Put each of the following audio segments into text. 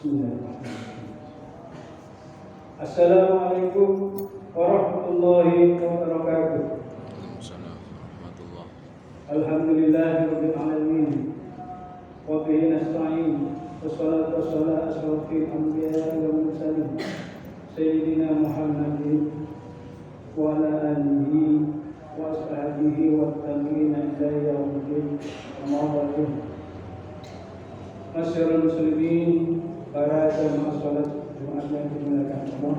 Bismillahirrahmanirrahim. Assalamualaikum warahmatullahi wabarakatuh. Alhamdulillahirabbil alamin. Wa bihi nasta'in. Wassalatu wassalamu ala asyrofil anbiya'i wal mursalin. Sayyidina Muhammadin wa ala alihi wa ashabihi wa tabi'ina ila yaumil amma ba'du. Masyarul muslimin, para jamaah salat Jumat yang dimuliakan Allah.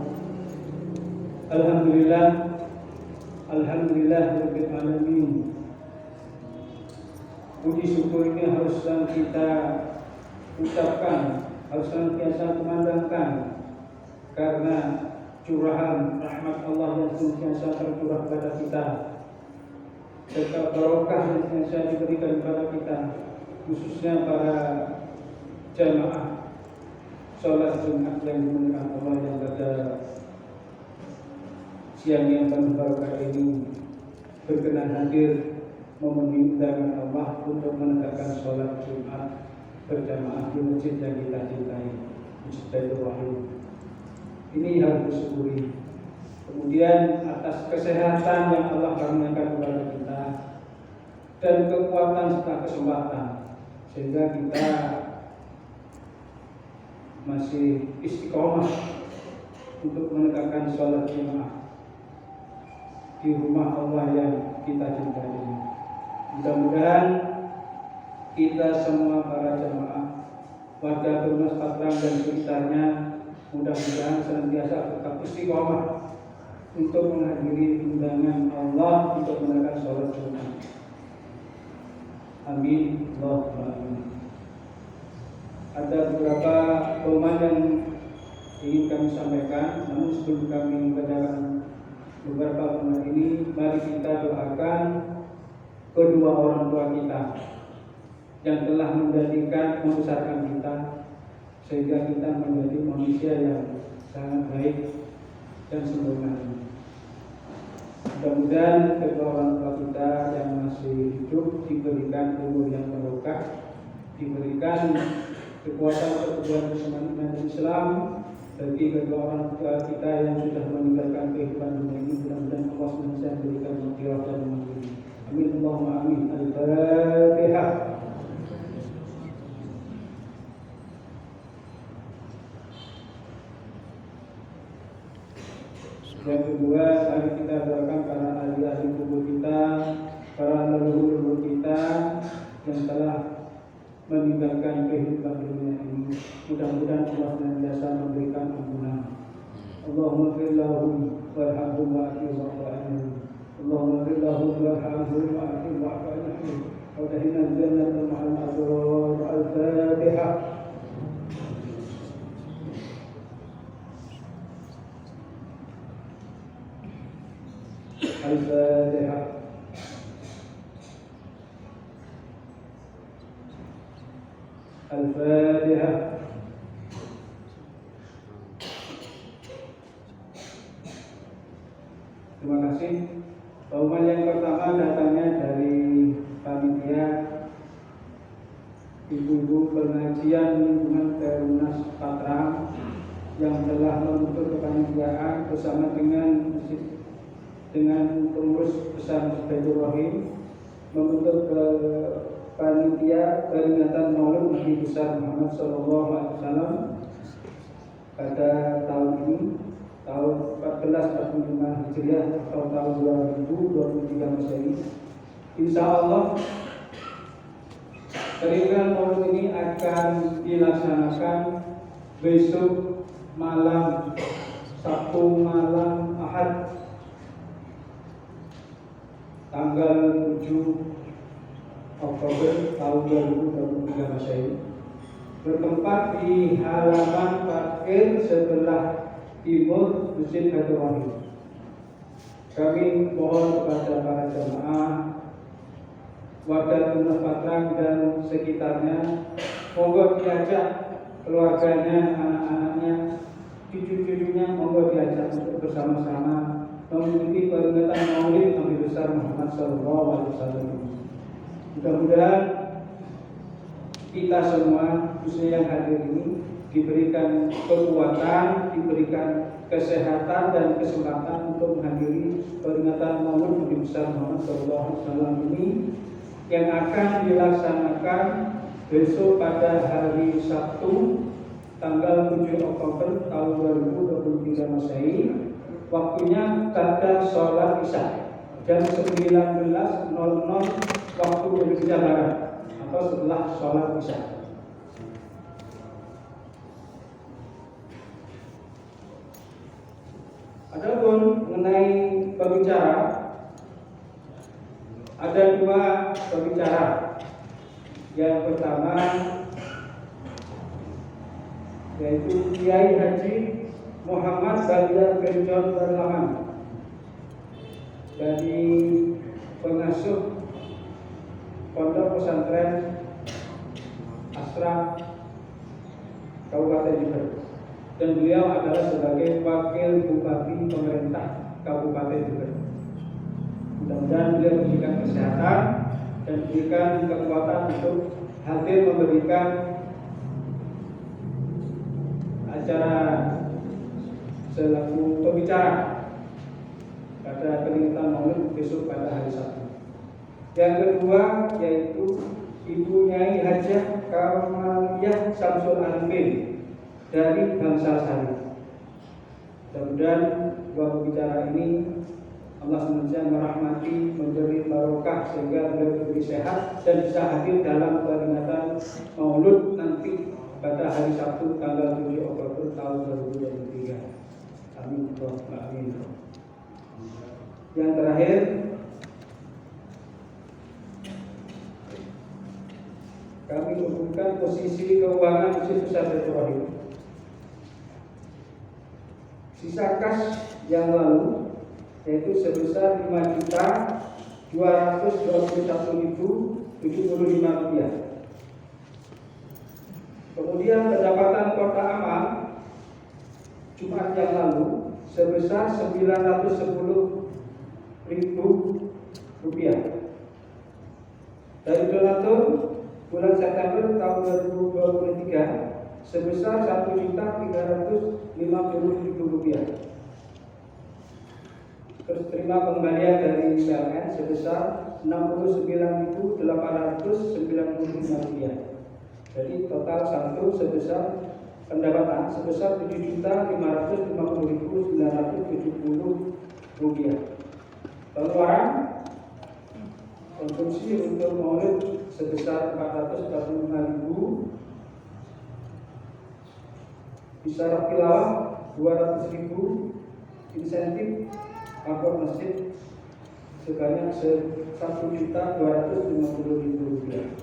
Alhamdulillahirabbil alamin. Puji syukur ini harus kita ucapkan, harus senantiasa kumandangkan, karena curahan rahmat Allah yang senantiasa tercurah kepada kita, serta barokah yang senantiasa diberikan kepada kita, khususnya para jamaah sholat Jumat yang dimuliakan Allah yang pada siang yang penuh barokah ini berkenan hadir memenuhi undangan Allah untuk menegakkan sholat Jumat berjamaah di masjid yang kita cintai, Masjid Baitur Rahim. Ini harus disyukuri. Kemudian atas kesehatan yang Allah karuniakan kepada kita dan kekuatan serta kesempatan, sehingga kita masih istiqomah untuk menegakkan sholat jamaah di rumah Allah yang kita cintai ini. Mudah-mudahan kita semua para jamaah warga Tunas Patrang dan sekitarnya mudah-mudahan senantiasa tetap istiqomah untuk menghadiri undangan Allah untuk menegakkan sholat Jumat. Amin. Allahumma amin. Ada beberapa pengumuman yang ingin kami sampaikan, namun sebelum kami membacakan beberapa pengumuman ini, mari kita doakan kedua orang tua kita yang telah membesarkan kita sehingga kita menjadi manusia yang sangat baik dan sempurna. Mudah-mudahan kedua orang tua kita yang masih hidup diberikan umur yang barokah, diberikan kekuatan untuk berbuat bersama Islam. Bagi kedua orang tua kita yang sudah meninggalkan kehidupan dunia ini, mudah-mudahan Allah SWT memberikan maghfirah dan maghfirah. Amin. Allahumma amin. Al-Fatihah. Yang kedua, mari kita doakan para ahli-ahli kubur kita, para leluhur kita yang telah meninggalkan kehidupan dunia ini. Mudah-mudahan Allah senantiasa memberikan ampunan. Allahumma ighfir lahum warhamhum wa'afihim wa'fu anhum. Allahumma ighfir lahum warhamhum wa'afihim wa'fu anhum. Wa adkhilna al-jannata ma'al abrar. Al-Fatihah. Al-Fatihah. Al-Fatihah. Terima kasih. Pengumuman yang pertama datangnya dari panitia ibu-ibu pengajian lingkungan Tunas Patrang yang telah membentuk kepanitiaan bersama dengan pengurus besar Masjid Baitur Rahim membentuk panitia peringatan Maulid Nabi besar Muhammad SAW pada tahun ini, tahun 1445 Hijriah atau tahun 2023 Masehi. Insya Allah peringatan Maulid ini akan dilaksanakan besok malam, Sabtu malam Ahad, tanggal 7 Oktober tahun 2023 Masehi, bertempat di halaman parkir sebelah timur Masjid Baitur Rahim. Kami mohon kepada para jemaah warga Tunas Patrang dan sekitarnya, monggo diajak keluarganya, anak-anaknya, cucu-cucunya, monggo diajak untuk bersama-sama mengikuti peringatan Maulid Nabi besar Muhammad SAW. Mudah-mudahan kita semua, khususnya yang hadir ini, diberikan kekuatan, diberikan kesehatan dan kesempatan untuk menghadiri peringatan Maulid Nabi besar Muhammad SAW ini yang akan dilaksanakan besok pada hari Sabtu tanggal 7 Oktober tahun 2023 Masehi. Waktunya pada sholat Isya jam 19.00 waktu Indonesia Barat atau setelah sholat Isya. Adapun mengenai pembicara, ada dua pembicara. Yang pertama yaitu Kiai Haji Muhammad Baljar bin John Berlaman dari pengasuh Pondok Pesantren Asra Kabupaten Jember, dan beliau adalah sebagai Wakil Bupati Pemerintah Kabupaten Jember. Mudah-mudahan beliau diberikan kesehatan dan diberikan kekuatan untuk hadir memberikan acara selaku pembicara pada peringatan Maulid besok pada hari Sabtu. Yang kedua yaitu Ibu Nyai Hajah Kamaliyah Samsul Arifin dari Bangsal Sari. Mudah-mudahan dua pembicara ini Allah senantiasa merahmati, memberi barokah sehingga beliau lebih sehat dan bisa hadir dalam peringatan Maulid nanti pada hari Sabtu tanggal 7 Oktober tahun 2023. Amin. Amin. Yang terakhir, kami umumkan posisi keuangan Masjid Besar Baitur Rahim. Sisa kas yang lalu yaitu sebesar Rp5.221.075. Kemudian pendapatan kota amal Jumat yang lalu sebesar Rp910.000. Dari donatur bulan September tahun 2023 sebesar Rp1.350.000. Terus terima pemberian dari PLN sebesar Rp69.895. Jadi total saldo sebesar pendapatan sebesar Rp7.550.970. Pengeluaran konsumsi untuk Maulid sebesar Rp445.000. Isyarat tilawah Rp200.000. Insentif akor masjid sebanyak Rp1.250.000.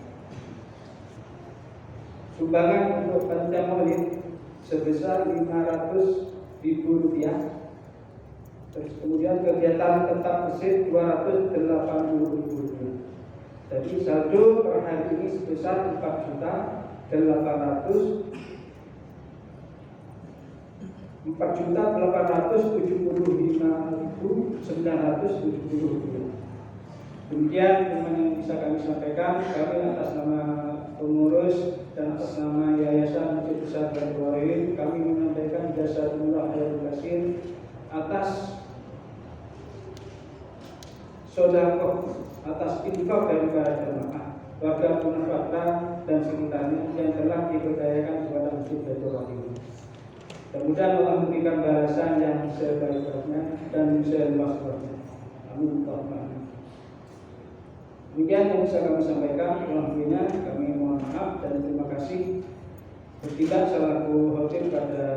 Sumbangan untuk panitia Maulid sebesar Rp500.000. Terus kemudian kegiatan tetap masjid Rp280.000. Jadi saldo per hari ini sebesar Rp4.875.970. Demikian yang bisa kami sampaikan. Kami atas nama pengurus dan atas nama Yayasan Masjid Besar Baitur Rahim, kami menyampaikan jazakumullah khairan katsir atas sedekah, atas infak dari para jemaah, warga Purwakarta dan sekitarnya yang telah diberdayakan kepada Masjid Baitur Rahim. Mudah-mudahan Allah memberikan balasan yang sebaik-baiknya dan seluas-luasnya. Amin. Demikian yang bisa kami sampaikan. Alhamdulillah kami mohon maaf dan terima kasih bertindak selaku khotib pada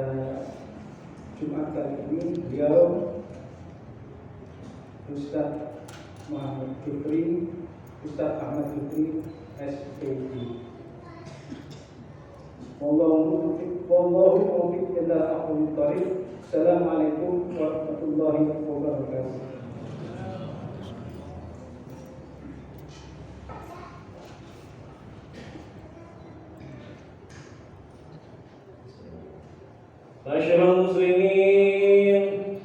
Jumat kali ini beliau Ustaz Muhammad Fikri, Ustaz Ahmad Fikri SPG. Wallahu muwaffiq ila aqwamit thoriq. Assalamualaikum warahmatullahi wabarakatuh. Masyarul muslimin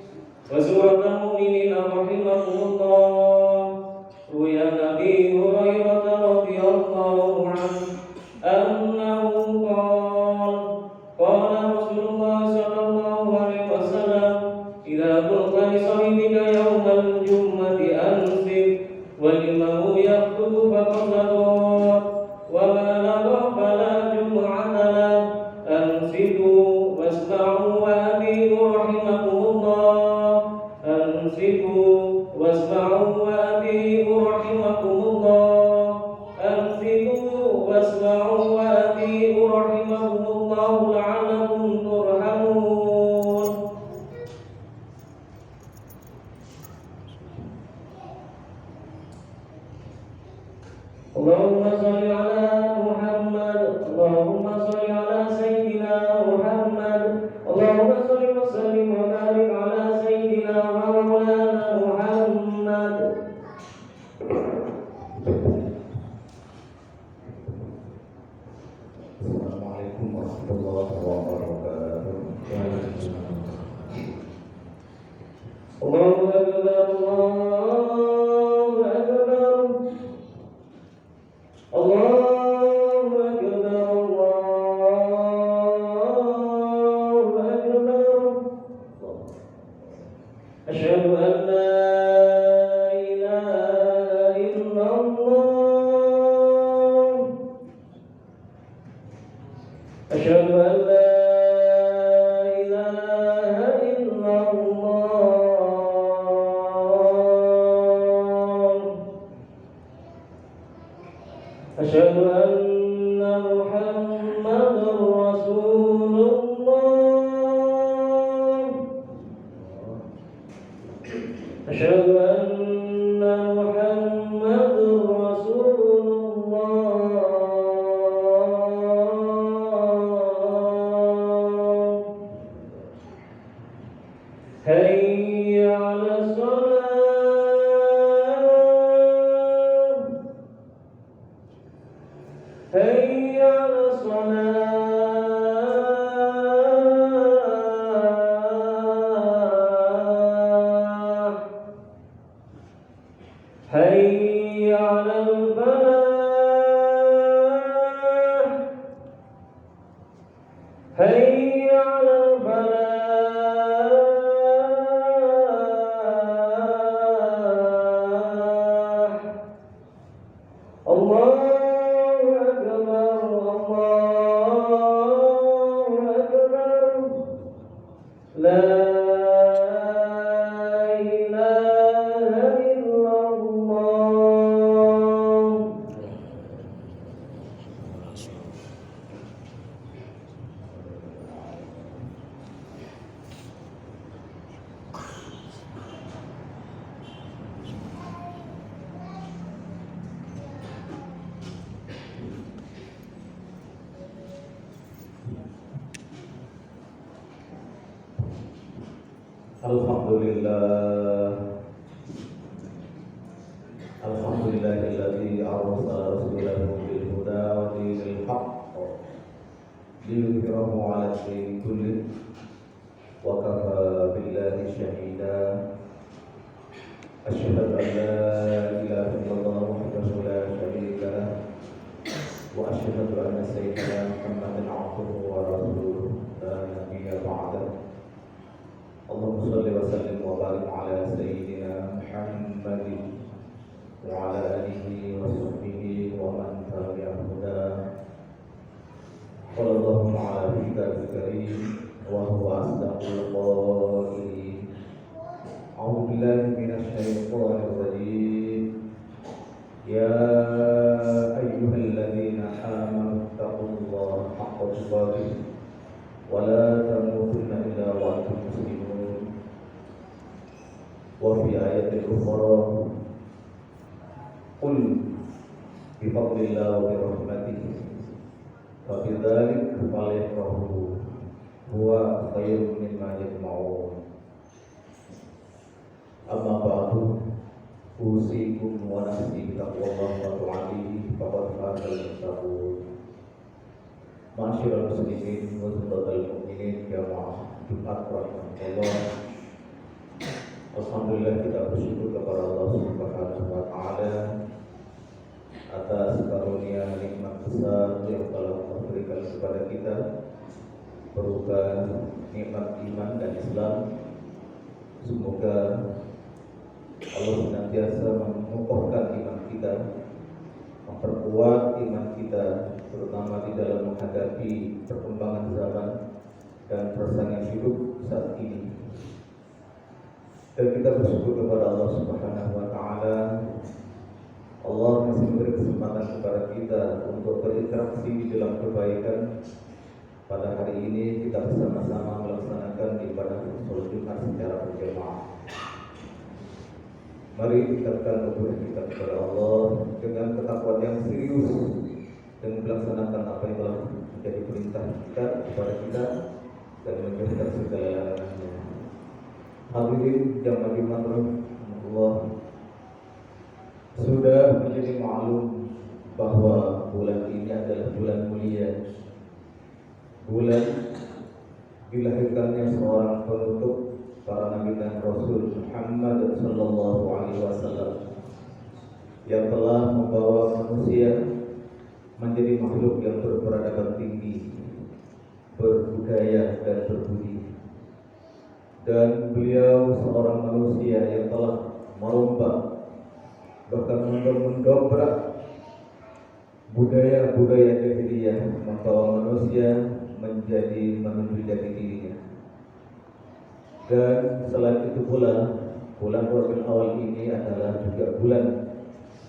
wa suratul mu'minin rahimahumullah. Ruya Nabi Hurairah radhiyallahu anhu أشهد أن لا إله إلا الله أشهد أن لا إله إلا الله أشهد أن محمدا رسول الله أشهد أن محمدا رسول الله حي على الصلاة حي على الصلاة حي على الفلاح حي على الفلاح الله أكبر الله أكبر لا إله إلا الله Alhamdulillahilladzi arsala rasulahu bil huda wa dinil haqq liyudhhirahu 'ala ad-dini kullih wa kafa billahi shahida asyhadu an la ilaha illallah wahdahu la syarika lah wa asyhadu anna sayyidina Muhammadan 'abduhu wa rasuluhu la nabiyya ba'dahu Allahumma shalli wa sallim wa barik ala sayyidina Muhammadin wa ala alihi wa sahbihi wa man tabi'a huda. Qala Allahu ta'ala fi kitabil karim wa huwa asdaqul qailin. A'udzu billahi minasy syaithanir rajim. Ya ayyuhalladzina amanu taqullaha haqqa tuqatih wa la tamutunna illa wa antum muslimun. وفي آية أخرى قل بفضل الله وبرحمته فبذلك فليفرحوا هو خير مما يجمعون أما بعد أوصيكم ونفسي بتقوى الله وطاعته فقد فاز المتقون Ma'asyiral muslimin wa saudaratul mukminin jamaah Jumat rahimahullah. Alhamdulillah kita bersyukur kepada Allah Subhanahu wa taala atas karunia nikmat besar yang telah Allah berikan kepada kita berupa nikmat iman dan Islam. Semoga Allah senantiasa mengukuhkan iman kita, memperkuat iman kita, terutama di dalam menghadapi perkembangan zaman dan persaingan hidup saat ini. Dan kita bersyukur kepada Allah Subhanahu wa taala. Allah masih memberi kesempatan kepada kita untuk berinteraksi di dalam kebaikan. Pada hari ini kita bersama-sama melaksanakan ibadah sholat Jumat secara berjamaah. Mari tingkatkan hubungan kita kepada Allah dengan ketakwaan yang serius dan melaksanakan apa yang telah menjadi perintah kita kepada kita dan menjauhkan segala larangannya. Hadirin jamaah Jumat Allah, sudah menjadi maklum bahwa bulan ini adalah bulan mulia, bulan dilahirkannya seorang penutup para nabi dan rasul Muhammad sallallahu alaihi wasallam yang telah membawa manusia menjadi makhluk yang berperadaban tinggi, berbudaya dan berbudi. Dan beliau seorang manusia yang telah merombak, bahkan mendobrak budaya-budaya jahiliyah, membawa manusia menjadi menuju jati dirinya. Dan selain itu pula, bulan Rabiul Awal ini adalah juga bulan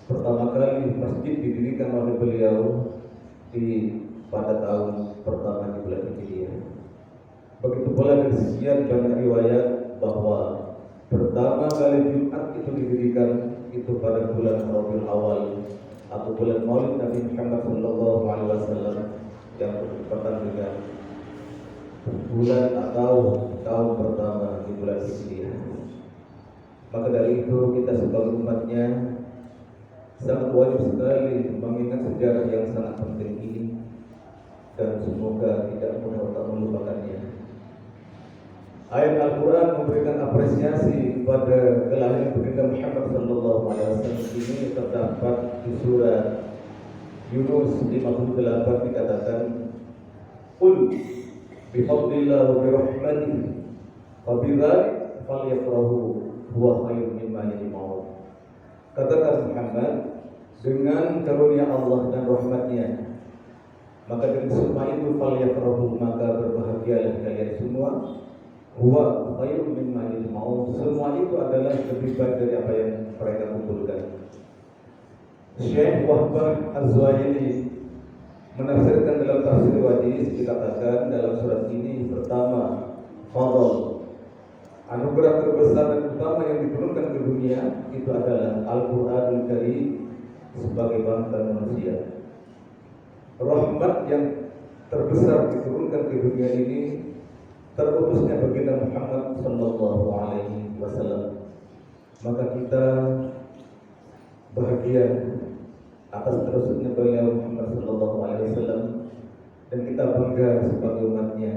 pertama kali masjid didirikan oleh beliau pada tahun pertama di bulan Hijriah. Begitu pula dari sekian banyak riwayat bahwa pertama kali Jumat itu didirikan itu pada bulan Rabiul Awal atau bulan Maulid Nabi Muhammad sallallahu alaihi wasallam yang bertepatan dengan bulan atau tahun pertama di bulan Hijriah. Maka dari itu kita sebagai umatnya sangat wajib sekali mengingat sejarah yang sangat penting ini dan semoga tidak mudah untuk melupakannya. Ayat Al-Quran memberikan apresiasi pada kelahiran baginda Muhammad sallallahu alaihi wasallam ini terdapat di surat Yunus 58 dikatakan, "Qul bifadlillah wa birahmatihi wa bidzalik falyafrahu huwa khairun mimma yajma'un." Katakan Muhammad, dengan karunia Allah dan rahmatnya, maka dengan semua itu falyafrahu, maka berbahagialah kalian semua. Huwa khairun mimma yajma'un, semua itu adalah lebih baik dari apa yang mereka kumpulkan. Syekh Wahbah Az-Zuhaili menafsirkan dalam tafsir hadis, dikatakan dalam surat ini pertama, fadl, anugerah terbesar dan utama yang diturunkan ke dunia itu adalah Al-Qur'anul Karim sebagai bantuan manusia. Rahmat yang terbesar diturunkan ke dunia ini terutusnya baginda Muhammad sallallahu alaihi wasallam. Maka kita bahagia atas terusnya beliau Muhammad sallallahu alaihi wasallam dan kita bangga sebagai umatnya.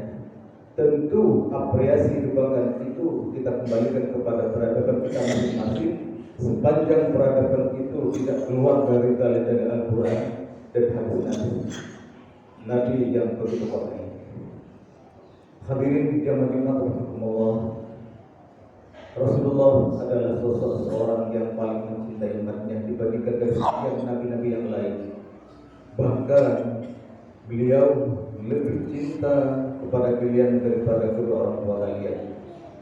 Tentu apresiasi kebanggaan itu kita kembalikan kepada peradaban kita masing-masing sepanjang peradaban itu tidak keluar dari dalil Al-Quran dan hadis Nabi yang begitu kuat. Hadirin jamaah Allah, Rasulullah adalah sosok seorang yang paling mencintai umatnya dibandingkan dari sekian nabi-nabi yang lain. Bahkan beliau lebih cinta kepada kalian daripada kedua orang tua kalian.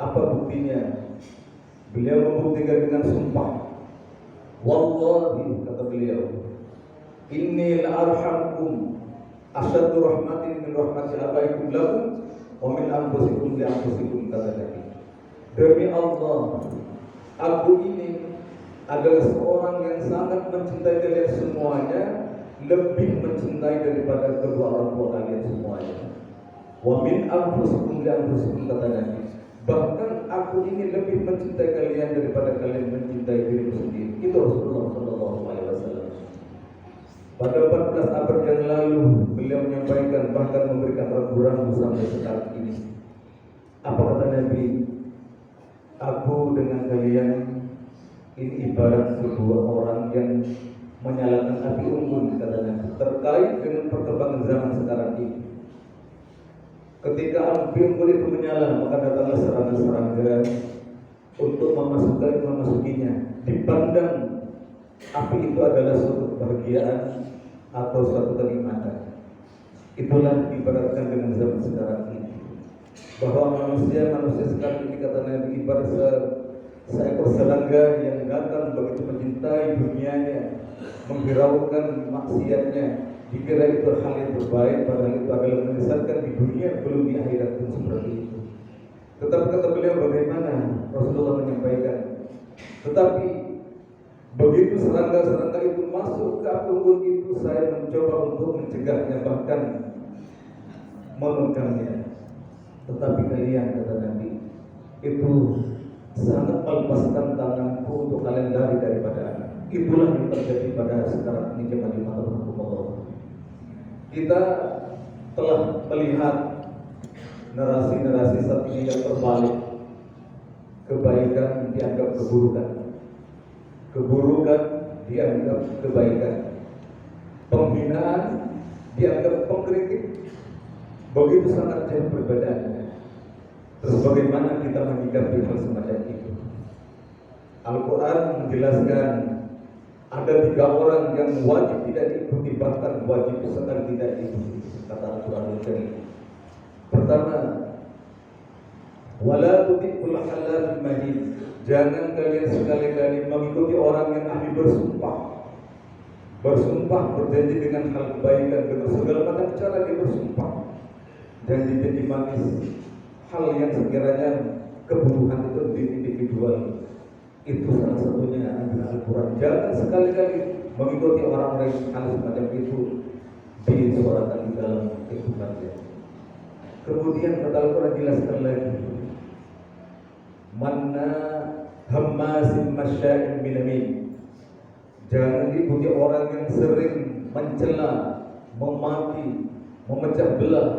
Apa buktinya? Beliau membuktikan dengan sumpah. Wallahi, kata beliau, inni la'arhamkum asyaddu rahmatin min rahmati abaikum lakum wa min anfusikum li anfusikum, kata Nabi. Demi Allah, aku ini adalah seorang yang sangat mencintai kalian semuanya, lebih mencintai daripada kedua orang tua kalian semuanya. Wa min anfusikum li anfusikum, kata Nabi. Bahkan aku ini lebih mencintai kalian daripada kalian mencintai dirimu sendiri. Itu Rasulullah sallallahu alaihi wasallam. Pada 14 abad yang lalu beliau menyampaikan, bahkan memberikan rambu-rambu sampai sekarang ini. Apa kata Nabi? Aku dengan kalian ini ibarat sebuah orang yang menyalakan api unggun, kata Nabi, terkait dengan perkembangan zaman sekarang ini. Ketika api unggun itu menyala, maka datanglah serangga-serangga untuk memasukinya. Dipandang api itu adalah suatu kebahagiaan atau suatu kenikmatan. Itulah diibaratkan dengan zaman sekarang ini, bahwa manusia sekarang ini, kata Nabi, ibarat seekor serangga yang datang begitu mencintai dunianya, menghiraukan maksiatnya, dikira itu hal yang terbaik, padahal itu adalah menyesatkan di dunia, belum di akhirat pun seperti itu. Tetapi kata beliau, bagaimana Rasulullah menyampaikan, tetapi begitu serangga-serangga itu masuk ke api unggun itu, saya mencoba untuk mencegahnya, bahkan memegangnya. Tetapi kalian, kata Nabi, itu sangat melepaskan tanganku untuk kalian lari daripada anak. Itulah yang terjadi pada sekarang ini jemaah Allah. Kita telah melihat narasi-narasi saat ini yang terbalik, kebaikan dianggap keburukan, keburukan dianggap kebaikan, penghinaan dianggap pengkritik. Begitu sangat jauh perbedaannya. Terus bagaimana kita menyikapi hal semacam itu? Al-Quran menjelaskan ada 3 orang yang wajib tidak diikuti, bahkan wajib sekali tidak diikuti. Kata Al-Quran Al-Karim. Pertama, wala tuti'ul halal mahin. Jangan kalian sekali-kali mengikuti orang yang ahli bersumpah. Bersumpah, berjanji dengan hal kebaikan, dengan segala macam cara dia bersumpah. Janji-janji manis, hal yang sekiranya kebutuhan itu individual. Itu salah satunya adalah Al-Quran. Jangan sekali-kali mengikuti orang-orang yang hal semacam itu disuarakan di dalam kehidupannya. Kemudian kata Al-Quran jelaskan lagi, manna hammasin masya'in binamin. Jangan diikuti orang yang sering mencela, memaki, memecah belah.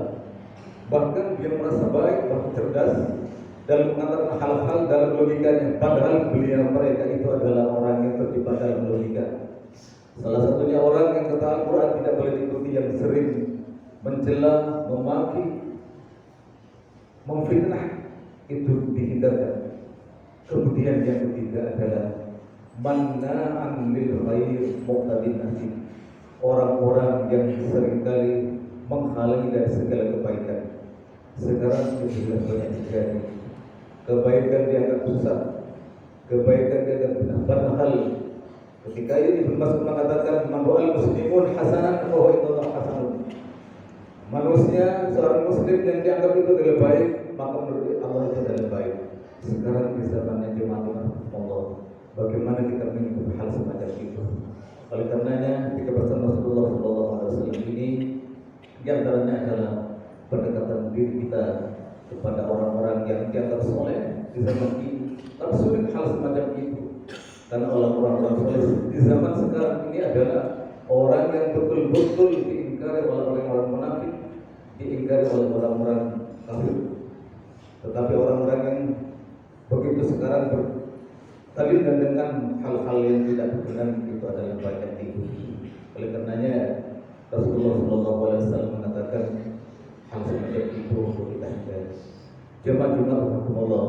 Bahkan dia merasa baik, bahkan cerdas dalam mengatakan hal-hal dalam logikanya, padahal mereka itu adalah orang yang terjebak dalam logika. Salah satunya orang yang kata Al-Quran tidak boleh diikuti, yang sering mencela, memaki, memfitnah, itu dihindarkan. Kemudian yang ketiga adalah manna'an lil khair muqtadin asim. Orang-orang yang seringkali menghalangi dari segala kebaikan. Sekarang sudah banyak terjadi. Kebaikan dianggap susah, kebaikan dianggap benar. Padahal ketika ini Ibnu mengatakan man ra'al muslimun hasanan fa huwa indallah hasanun. Manusia, seorang muslim yang dianggap itu adalah baik, maka menurut Allah itu adalah baik. Sekarang di zamannya jemaah Allah, bagaimana kita mengikuti hal semacam itu? Oleh karenanya, ketika pesan Rasulullah SAW ini, di antaranya adalah pendekatan diri kita kepada orang-orang yang dianggap soleh di zaman ini. Tapi sulit hal semacam itu, karena orang-orang soleh di zaman sekarang ini adalah orang yang betul-betul diingkari oleh orang-orang munafik, diingkari oleh orang-orang kafir. Tetapi orang-orang yang begitu sekarang berkaitan dengan hal-hal yang tidak berkenan, itu adalah banyak itu. Oleh karenanya Rasulullah SAW mengatakan hal semacam itu untuk kita hindari. Jemaah Allah,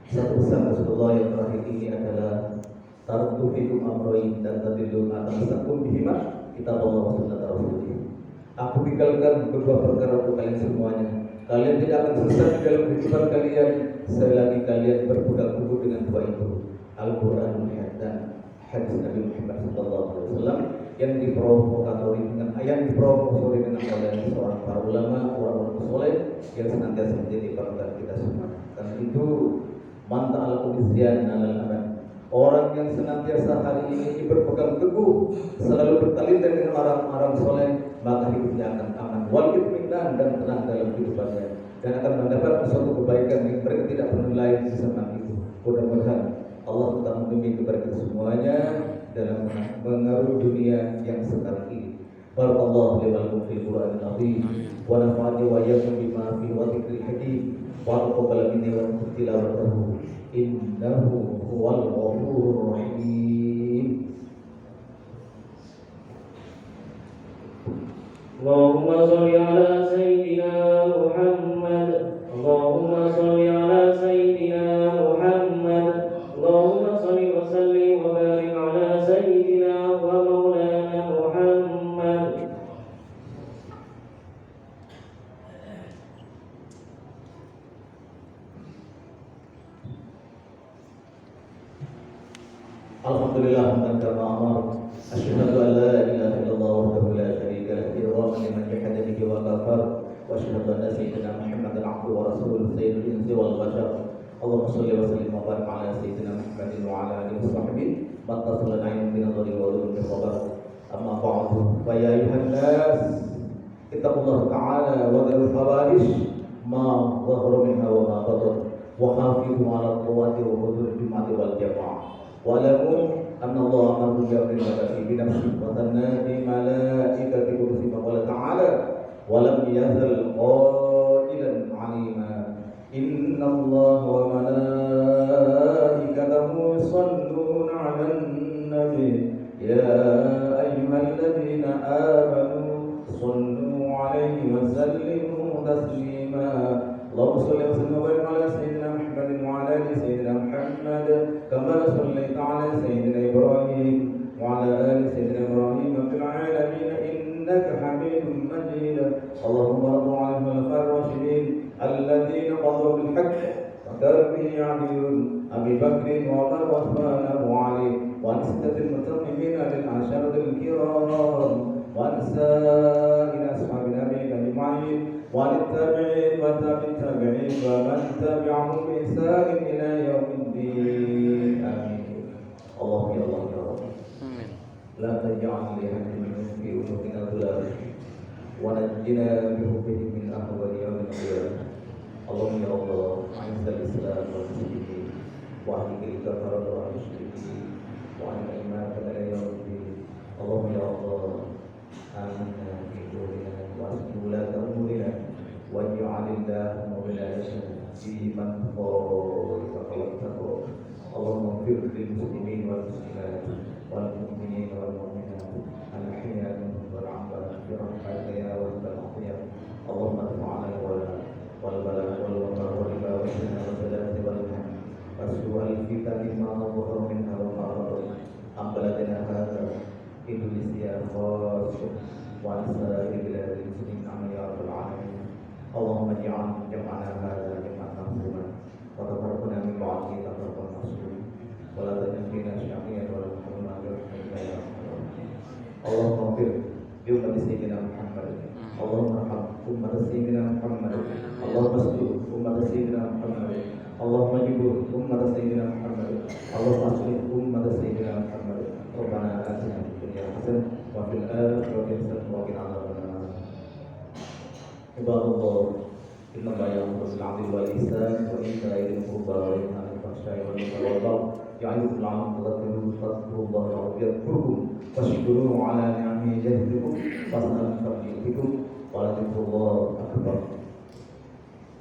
satu pesan Rasulullah yang terakhir ini adalah taraktu fikum amroin dan tadillu atasakum bihima kitab Allah wa sunnah Rasulullah. Aku tinggalkan kedua perkara untuk kalian semuanya. Kalian tidak akan sesat di dalam kehidupan kalian selagi kalian berpegang teguh dengan dua itu, Al-Quran dan hadis Nabi Muhammad SAW yang diprovokatori dengan oleh seorang para ulama, orang-orang soleh yang senantiasa menjadi panutan kita semua. Karena itu man ta'ala bizyan alal aman. Orang yang senantiasa hari ini berpegang teguh, selalu bertalian dengan orang-orang soleh, maka hidupnya akan aman, wal itminan, dan tenang dalam kehidupannya, dan akan mendapat suatu kebaikan yang mereka tidak pernah lain di zaman itu. Mudah-mudahan Allah tetap membimbing kepada kita semuanya dalam mengarungi dunia yang sekarang ini. Barakallahu li wa lakum fil Qur'anil azim wa nafa'ani wa iyyakum bima fihi wa dzikril hakim wa taqabbal minni wa minkum tilawatahu innahu huwal ghafurur rahim. Allahumma shalli ala sayyidina Muhammad. Allahumma shalli ala sayyidina Muhammad. Allahumma shalli wa sallim wa barik ala sayyidina wa maulana Muhammad. Alhamdulillah hamdan kama amar. Asyhadu an la ilaha illallah wahdahu la syarika lahu iraman liman jahada bihi wa kafar. Wa asyhadu anna sayyidina Muhammadan abduhu wa rasuluhu sayyidul insi wal bashar. Allahumma shalli wa sallim wa barik ala sayyidina Muhammadin wa ala alihi wa sahbihi man tasallana ayun bi nadhari wa ulum bi khabar. Amma ba'du, fa ya ayuhan nas ittaqullaha ta'ala wa dharul fawahish ma dhahara minha wa ma batan wa hafizu ala qawati wa huduril jum'ati wal jamaah. Wa'lamu anna Allah amara bi nafsihi bi nafsihi wa tanna bi malaikati qudsi fa qala ta'ala wa lam yazal qailan 'alima inna Allah wa malaikatahu تسليما اللهم صل وسلم وبارك على سيدنا محمد وعلى ال سيدنا محمد كما صليت على سيدنا ابراهيم وعلى ال سيدنا ابراهيم في العالمين انك حميد مجيد اللهم ارض عن الخلفاء الراشدين الذين قضوا بالحق وكانوا به يعدلون ابي بكر وعمر وعثمان وعلي وعن سته المتقين للعشره الكرام وعن سائر اصحاب النبي اجمعين وعن التابعين وتابع التابعين ومن تبعهم بإحسان إلى يوم الدين آمين اللهم يا الله يا رب لا تجعل لأحد منهم في قلوبنا غلالا ونجنا بحبه من أهوال يوم القيامة اللهم يا الله أعز الإسلام والمسلمين وأهلك الكفرة والمشركين وعن الإيمان إلى يوم الدين اللهم يا الله آمنا في قلوبنا وأصلح ولاة أمورنا واجعل اللهم ولايتنا في من خالف خلقته اللهم اغفر للمسلمين والمسلمات والمؤمنين والمؤمنات الأحياء والأموات برحمتك يا رب العالمين اللهم ادفع عنا الولاء والبلاء والوباء والربا والزنا والزلازل والهم وسوء الفتن ما ظهر منها وما بطن عن بلدنا هذا إندونيسيا خاصة وعن سائر بلاد المسلمين يا رب العالمين اللهم اجعل جمعنا هذا جمعا مرحوما وتفرقنا من بعده تفرقا معصوما ولا تجعل فينا شقيا ولا محروما برحمتك يا ارحم الراحمين اللهم اغفر لأمة سيدنا محمد اللهم ارحم أمة سيدنا محمد اللهم استر أمة سيدنا محمد اللهم اجبر أمة سيدنا محمد اللهم اصلح أمة سيدنا محمد ربنا آتنا في الدنيا حسنة وفي الآخرة حسنة وقنا عذاب النار عباد الله إن الله يأمر بالعدل والإحسان وإيتاء ذي القربى وينهى عن الفحشاء والمنكر والبغي يعظكم لعلكم تذكرون فاذكروا الله يذكركم واشكروه على نعمه يزدكم واسألوا من فضله يؤتكم ولذكر الله أكبر